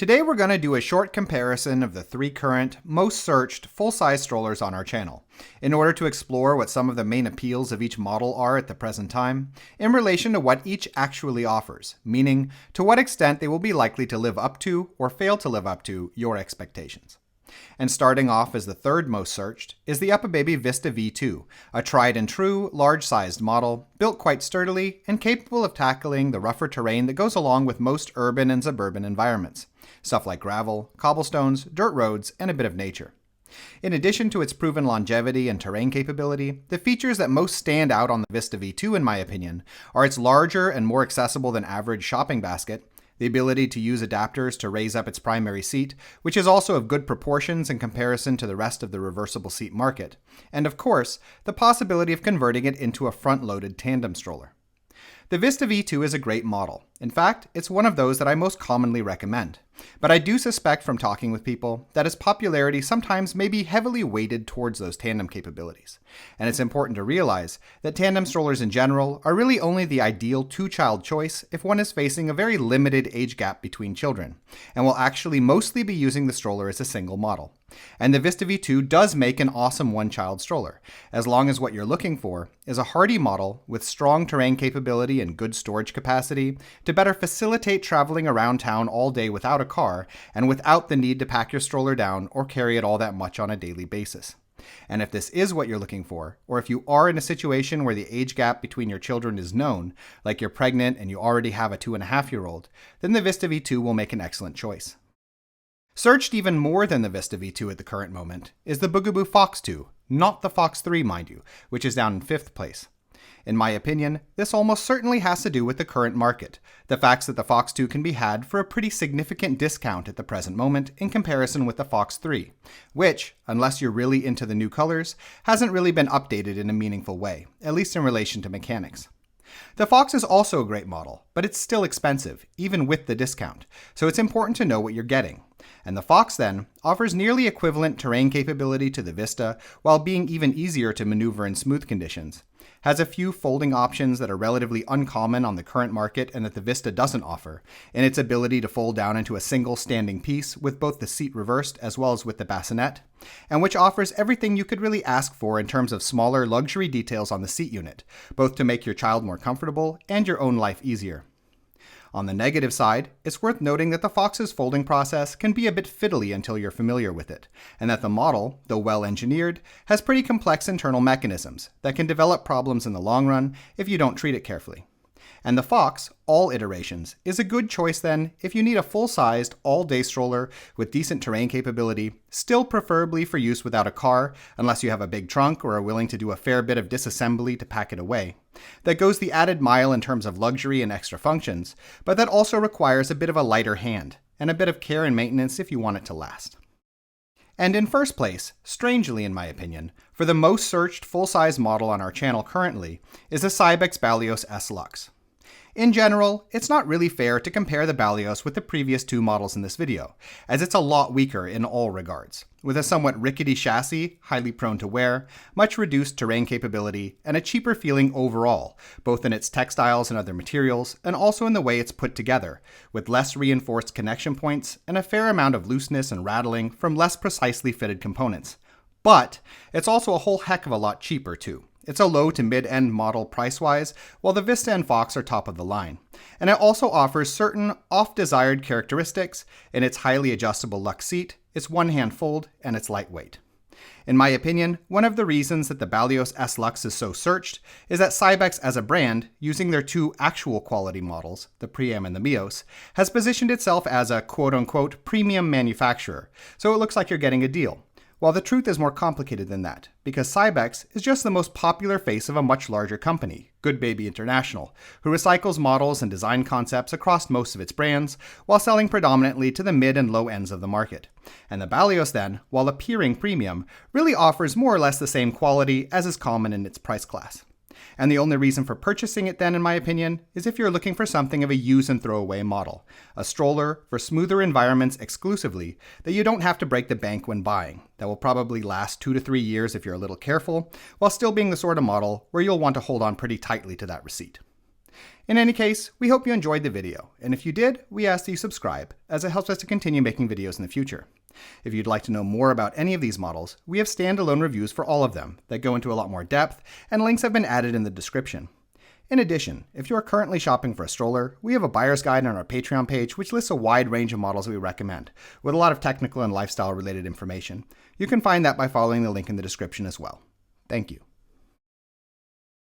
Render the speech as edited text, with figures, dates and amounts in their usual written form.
Today we're going to do a short comparison of the three current, most searched, full-size strollers on our channel, in order to explore what some of the main appeals of each model are at the present time, in relation to what each actually offers, meaning to what extent they will be likely to live up to, or fail to live up to, your expectations. And starting off as the third most searched is the Uppababy Vista V2, a tried and true, large-sized model, built quite sturdily and capable of tackling the rougher terrain that goes along with most urban and suburban environments. Stuff like gravel, cobblestones, dirt roads, and a bit of nature. In addition to its proven longevity and terrain capability, the features that most stand out on the Vista V2 in my opinion are its larger and more accessible than average shopping basket, the ability to use adapters to raise up its primary seat, which is also of good proportions in comparison to the rest of the reversible seat market, and of course, the possibility of converting it into a front-loaded tandem stroller. The Vista V2 is a great model. In fact, it's one of those that I most commonly recommend. But I do suspect from talking with people that its popularity sometimes may be heavily weighted towards those tandem capabilities. And it's important to realize that tandem strollers in general are really only the ideal two-child choice if one is facing a very limited age gap between children, and will actually mostly be using the stroller as a single model. And the Vista V2 does make an awesome one-child stroller, as long as what you're looking for is a hardy model with strong terrain capability and good storage capacity to better facilitate traveling around town all day without a car and without the need to pack your stroller down or carry it all that much on a daily basis. And if this is what you're looking for, or if you are in a situation where the age gap between your children is known, like you're pregnant and you already have a 2.5-year-old, then the Vista V2 will make an excellent choice. Searched even more than the Vista V2 at the current moment is the Bugaboo Fox 2, not the Fox 3 mind you, which is down in 5th place. In my opinion, this almost certainly has to do with the current market, the fact that the Fox 2 can be had for a pretty significant discount at the present moment in comparison with the Fox 3, which, unless you're really into the new colors, hasn't really been updated in a meaningful way, at least in relation to mechanics. The Fox is also a great model, but it's still expensive, even with the discount, so it's important to know what you're getting. And the Fox, then, offers nearly equivalent terrain capability to the Vista while being even easier to maneuver in smooth conditions, has a few folding options that are relatively uncommon on the current market and that the Vista doesn't offer, in its ability to fold down into a single standing piece with both the seat reversed as well as with the bassinet, and which offers everything you could really ask for in terms of smaller luxury details on the seat unit, both to make your child more comfortable and your own life easier. On the negative side, it's worth noting that the Fox's folding process can be a bit fiddly until you're familiar with it, and that the model, though well engineered, has pretty complex internal mechanisms that can develop problems in the long run if you don't treat it carefully. And the Fox, all iterations, is a good choice then if you need a full-sized, all-day stroller with decent terrain capability, still preferably for use without a car, unless you have a big trunk or are willing to do a fair bit of disassembly to pack it away, that goes the added mile in terms of luxury and extra functions, but that also requires a bit of a lighter hand, and a bit of care and maintenance if you want it to last. And in first place, strangely in my opinion, for the most searched full-size model on our channel currently, is the Cybex Balios S-Lux. In general, it's not really fair to compare the Balios with the previous two models in this video, as it's a lot weaker in all regards, with a somewhat rickety chassis, highly prone to wear, much reduced terrain capability, and a cheaper feeling overall, both in its textiles and other materials, and also in the way it's put together, with less reinforced connection points and a fair amount of looseness and rattling from less precisely fitted components. But it's also a whole heck of a lot cheaper too. It's a low to mid-end model price-wise, while the Vista and Fox are top of the line. And it also offers certain oft-desired characteristics in its highly adjustable Lux seat, its one-hand fold, and its lightweight. In my opinion, one of the reasons that the Balios S-Lux is so searched is that Cybex as a brand, using their two actual quality models, the Priam and the Mios, has positioned itself as a quote-unquote premium manufacturer, so it looks like you're getting a deal. While the truth is more complicated than that, because Cybex is just the most popular face of a much larger company, Goodbaby International, who recycles models and design concepts across most of its brands, while selling predominantly to the mid and low ends of the market. And the Balios then, while appearing premium, really offers more or less the same quality as is common in its price class. And the only reason for purchasing it then, in my opinion, is if you're looking for something of a use and throw away model, a stroller for smoother environments exclusively that you don't have to break the bank when buying, that will probably last 2 to 3 years if you're a little careful, while still being the sort of model where you'll want to hold on pretty tightly to that receipt. In any case, we hope you enjoyed the video, and if you did, we ask that you subscribe, as it helps us to continue making videos in the future. If you'd like to know more about any of these models, we have standalone reviews for all of them that go into a lot more depth, and links have been added in the description. In addition, if you are currently shopping for a stroller, we have a buyer's guide on our Patreon page which lists a wide range of models that we recommend, with a lot of technical and lifestyle related information. You can find that by following the link in the description as well. Thank you.